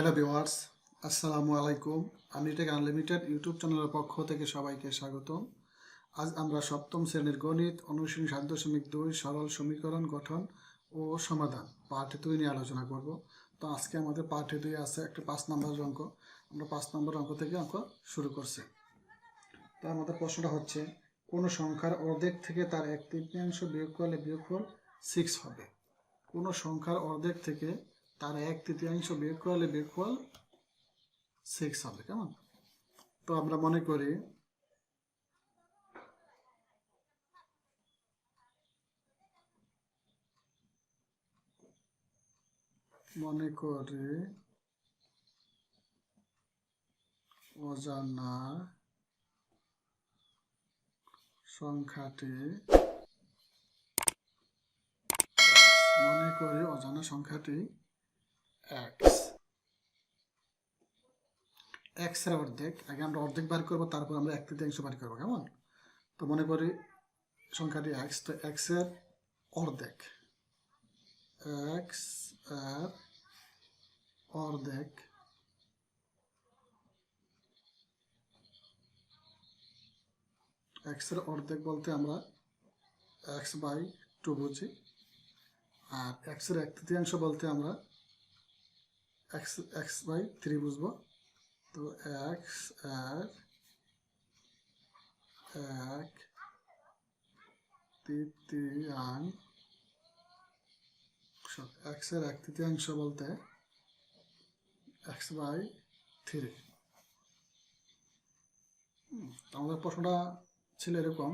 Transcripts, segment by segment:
Hello viewers, আসসালামু আলাইকুম। আমির unlimited YouTube চ্যানেলের পক্ষ থেকে সবাইকে স্বাগতম। আজ আমরা সপ্তম শ্রেণীর গণিত অনুশীলনী ৭.২ সরল সমীকরণ গঠন ও সমাধান পার্ট 2 নিয়ে আলোচনা করব। তো আজকে আমাদের পার্ট 2 আছে একটা 5 নম্বর অঙ্ক। আমরা 5 নম্বর অঙ্ক থেকে অঙ্ক শুরু করছি। তো আমাদের প্রশ্নটা হচ্ছে, কোন সংখ্যার অর্ধেক থেকে তার 1/3 বিয়োগ করলে বিয়োগফল 6 হবে। কোন সংখ্যার অর্ধেক থেকে তার 1/3 বিয়োগ করলে বিয়োগফল 6 হবে। কেমন? তো আমরা মনে করি অজানা সংখ্যাটি x এর অর্ধেক। আগে আমরা অর্ধেক বার করবো, তারপর আমরা 1/3 বার করবো। কেমন? তো মনে করি সংখ্যাটি x, তো x এর অর্ধেক, x এর অর্ধেক x এর অর্ধেক বলতে আমরা x/2 বুঝি, আর x এর 1/3 বলতে আমরা x/3 বুঝবো। তো x এর 1/3 বলতে x/3। আমাদের প্রশ্নটা ছিল এরকম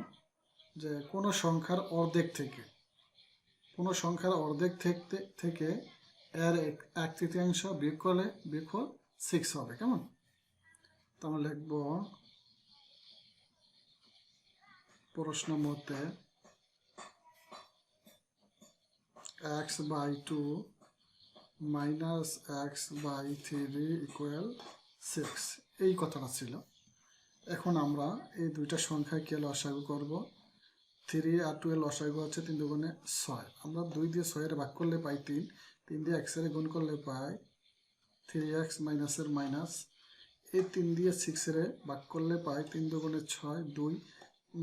যে কোন সংখ্যার অর্ধেক থেকে এর 1/3 বিয়োগ করলে বিয়োগফল 6 হবে। কেমন? তো আমরা লিখব প্রশ্ন মতে x/2 মাইনাস x/3 ইকুয়াল 6, এই কথাটা ছিল। এখন আমরা এই দুইটা সংখ্যাকে লসাগু করব। 3 আর 2 এর লসাগু হচ্ছে 3 দুগুণে 6। আমরা 2 দিয়ে 6 এর ভাগ করলে পাই 3, 3 দিয়ে x এর গুণ করলে পাই 3x মাইনাসের মাইনাস, এই 3 দিয়ে 6 এর ভাগ করলে পাই 3 দুগুণে 6, 2,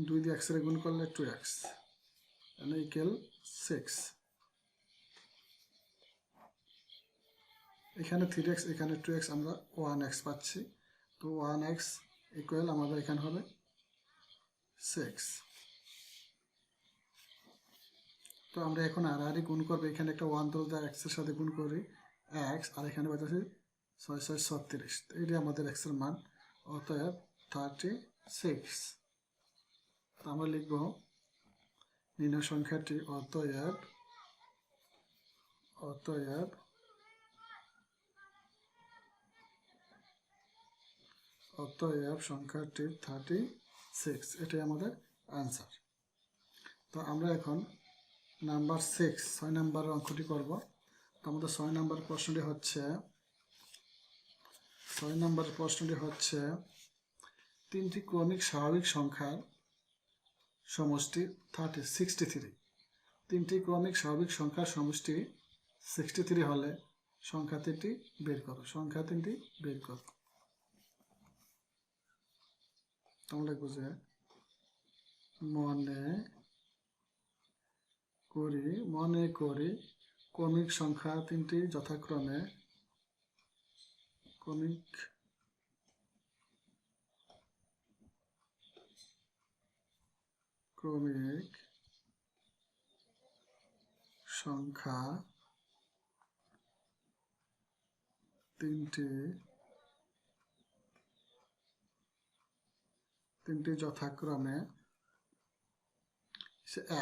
2 দিয়ে x এর গুণ করলে 2x ইকুয়াল 6। এখানে 3x, এখানে 2x, আমরা 1x পাচ্ছি। তো 1x ইকুয়াল আমাদের এখানে হবে 6। তো আমরা এখন আর গুণ করবো। এখানে একটা 1 ধরে x এর সাথে গুণ করি x, আর এখানে পাচ্ছি 6 6 36। তো এটি আমাদের x এর মান, অতএব 36। তো আমরা লিখব নির্ণয় সংখ্যাটি, অতএব সংখ্যাটি 36। এটাই আমাদের আনসার। তো আমরা এখন নাম্বার 6 নম্বরের অঙ্কটি করব। তো আমাদের 6 নম্বর প্রশ্নটি হচ্ছে তিনটি ক্রমিক স্বাভাবিক সংখ্যার সমষ্টি 63। তিনটি ক্রমিক স্বাভাবিক সংখ্যার সমষ্টি 63 হলে সংখ্যা তিনটি বের করো। তোমরা বুঝে মনে করি ক্রমিক সংখ্যা তিনটি যথাক্রমে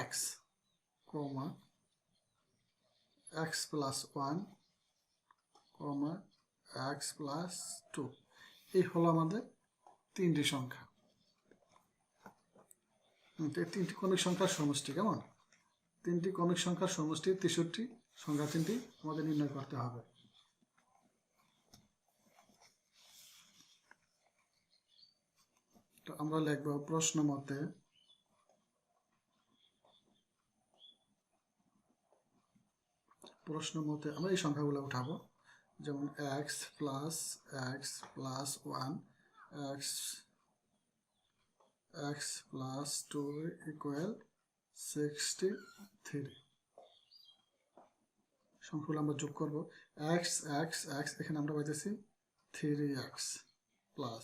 x, x+1, x+2, এই হলো আমাদের তিনটি সংখ্যা। তিনটি ক্রমিক সংখ্যার সমষ্টি। কেমন? তিনটি ক্রমিক সংখ্যার সমষ্টি 63 সংখ্যা তিনটি আমাদের নির্ণয় করতে হবে। তো আমরা লিখব প্রশ্ন মতে আমরা এই সংখ্যাগুলো উঠাবো। যেমন x plus 1 x plus 2 equal 63। সংখ্যাগুলো আমরা যোগ করব। এক্স এখানে আমরা পাইতেছি 3x প্লাস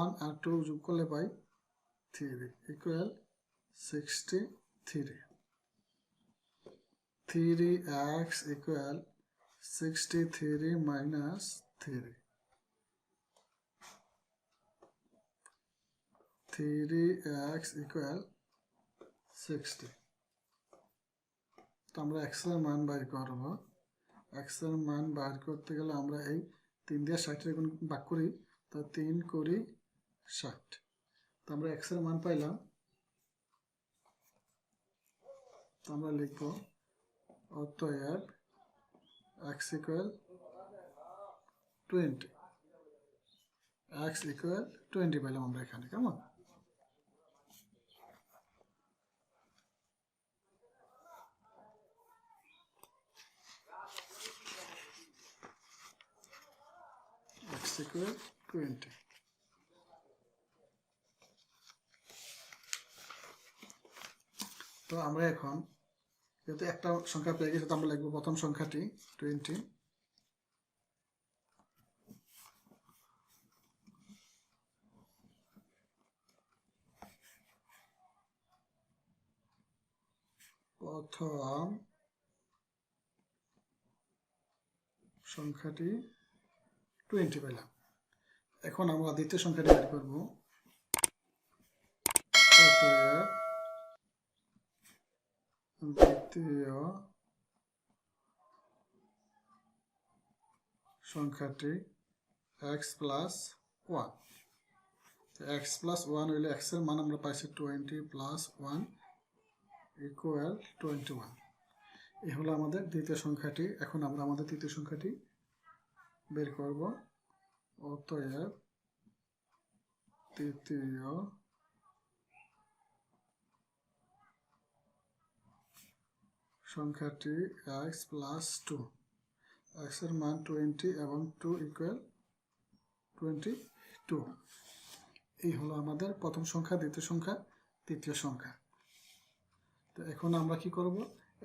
1 আর 2 যোগ করলে পাই 3 equal 63। 3x equal 63 minus 3। 3x equal 60। তো আমরা x এর মান বাইর করব। x এর মান বাইর করতে গেলে আমরা এই 3 দিয়ে 60 এর গুণ ভাগ করি, তো 3 করি 60। তো আমরা x এর মান পাইলাম। তো আমরা লিখব অতএব x ইকুয়াল 20। x ইকুয়াল 20 পাইলাম আমরা এখানে। কেমন? x equal 20। তো আমরা এখন যেহেতু একটা সংখ্যা পেয়ে গেছি, তো আমরা লিখব প্রথম সংখ্যাটি 20, প্রথম সংখ্যাটি 20 পেলাম। এখন আমরা দ্বিতীয় সংখ্যাটি বের করব। দ্বিতীয় সংখ্যাটি x প্লাস 1। x প্লাস 1 হইলে x এর মান আমরা পাইছি 20 প্লাস 1 ইকুয়াল 21। এই হলো আমাদের দ্বিতীয় সংখ্যাটি। এখন আমরা আমাদের তৃতীয় সংখ্যাটি বের করব। অতএব তৃতীয় সংখ্যাটি x প্লাস 2। x এর মান 20 এবং 2 ইকুয়াল 22। এই হলো আমাদের প্রথম সংখ্যা, দ্বিতীয় সংখ্যা, তৃতীয় সংখ্যা। তো এখন আমরা কি করব?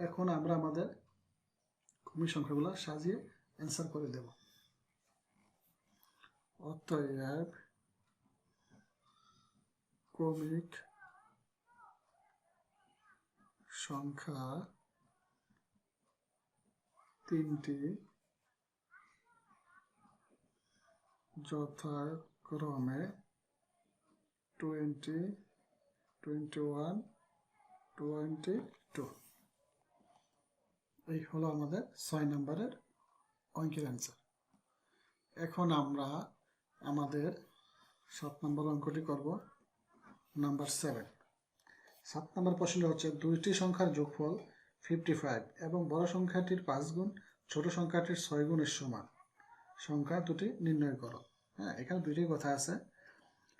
এখন আমরা আমাদের ক্রমিক সংখ্যাগুলো সাজিয়ে অ্যান্সার করে দেব। অতএব ক্রমিক সংখ্যা তিনটি যথাক্রমে 20, 21, 22। এই হলো আমাদের 6 নম্বরের অঙ্কের অ্যান্সার। এখন আমরা আমাদের 7 নম্বর অঙ্কটি করব, নাম্বার 7। 7 নম্বর প্রশ্নটি হচ্ছে দুইটি সংখ্যার যোগফল 55 এবং বড় সংখ্যাটির 5 গুণ ছোট সংখ্যাটির 6 গুণের সমান। সংখ্যা দুটি নির্ণয় করো। হ্যাঁ, এখানে দুইটি কথা আছে।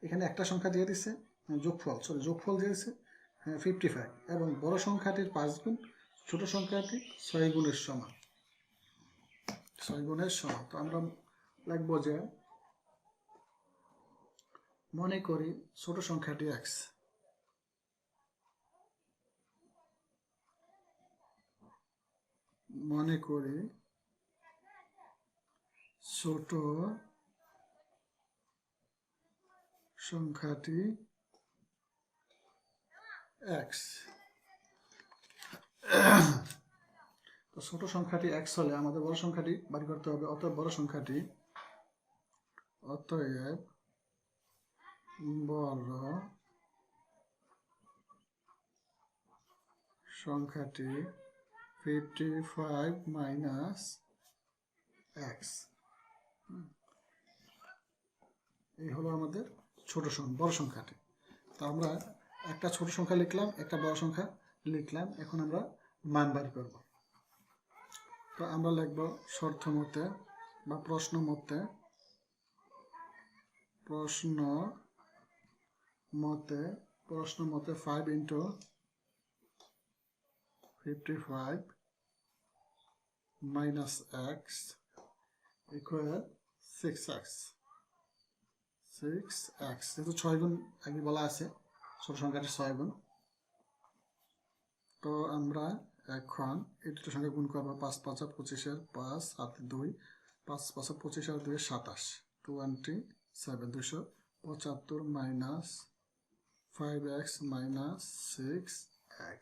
এখানে একটা সংখ্যা দিয়ে দিচ্ছে যোগফল দিয়ে দিচ্ছে 55 এবং বড় সংখ্যাটির 5 গুণ ছোট সংখ্যাটি 6 গুণের সমান। 6 গুণের সমান। তো আমরা লিখব যে মনে করি ছোট সংখ্যাটি x। মনে করি ছোট সংখ্যাটি x। তো ছোট সংখ্যাটি x হলে আমাদের বড় সংখ্যাটি বের করতে হবে। অতএব বড় সংখ্যাটি বড় সংখ্যাটি 55 মাইনাস x। এই হলো আমাদের বড় সংখ্যাটি। তো আমরা একটা ছোট সংখ্যা লিখলাম, একটা বড় সংখ্যা লিখলাম। এখন আমরা মান বের করব। তো আমরা লিখব শর্ত মতে বা প্রশ্ন মতে 5 into 55 minus x equal 6x 6x, যেহেতু 6 গুণ আগে বলা আছে ছোট সংখ্যাটি 6 গুণ, তো আমরা এখন এই দুটো সংখ্যা গুণ করবো। 5 5 25 5 7 2, 5 5 25 আর 2 27, 27 275 মাইনাস 5x মাইনাস 6x।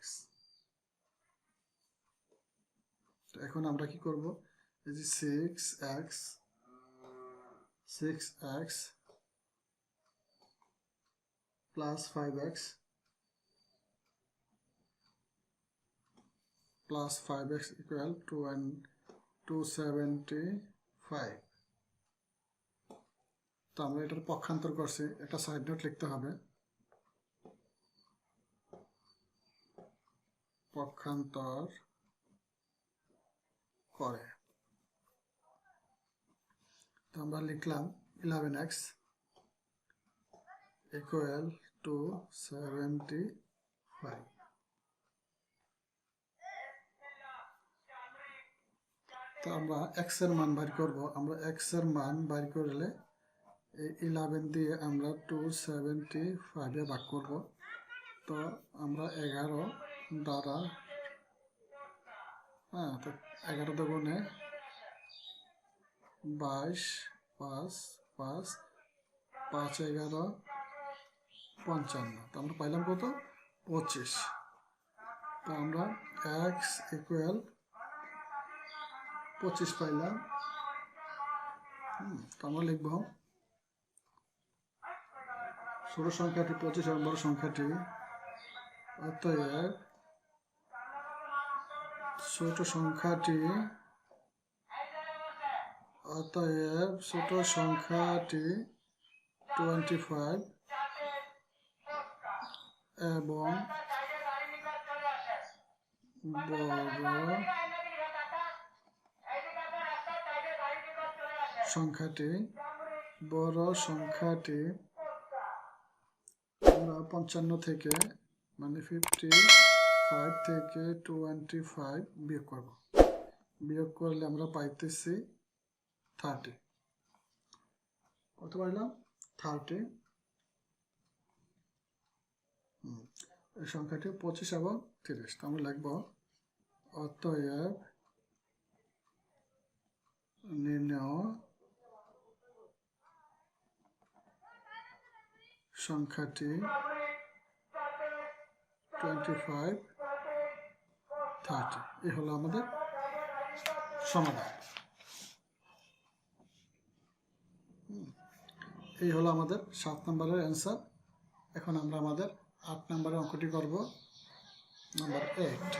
তো এখন আমরা কি করব, এই যে 6x plus 5x plus 5x equal to 275। তো আমরা এটার পক্ষান্তর করছি, একটা সাইড নোট লিখতে হবে। পক্ষান্তর করে তো আমরা লিখলাম 11x equal to 75। তো আমরা x এর মান বের করব। আমরা x এর মান বের করলে এই 11 দিয়ে আমরা 275 এ ভাগ করব। তো আমরা 11 দ্বারা, তো 11 দুগুণে 22, 5 5 5 11 55। তো আমরা পাইলাম কত, 25। তো আমরা x ইকুয়াল 25 পাইলাম। তো আমরা লিখব ছোট সংখ্যাটি 25 এবং বড় সংখ্যাটি, অতএব ছোট সংখ্যাটি 25 এবং বড় সংখ্যাটি আমরা 55 থেকে, মানে 55 থেকে 25 বিয়োগ করব। বিয়োগ করলে আমরা পাইতেছি 30। কত পাইলাম, 30। এই সংখ্যাটি 25 এবং 30। তো আমরা লিখব অতএব নির্ণয় সংখ্যাটি 25 30। এই হলো আমাদের সমাধান। এই হলো আমাদের 7 নম্বরের অ্যান্সার। এখন আমরা আমাদের 8 নম্বরের অঙ্কটি করব, নাম্বার 8।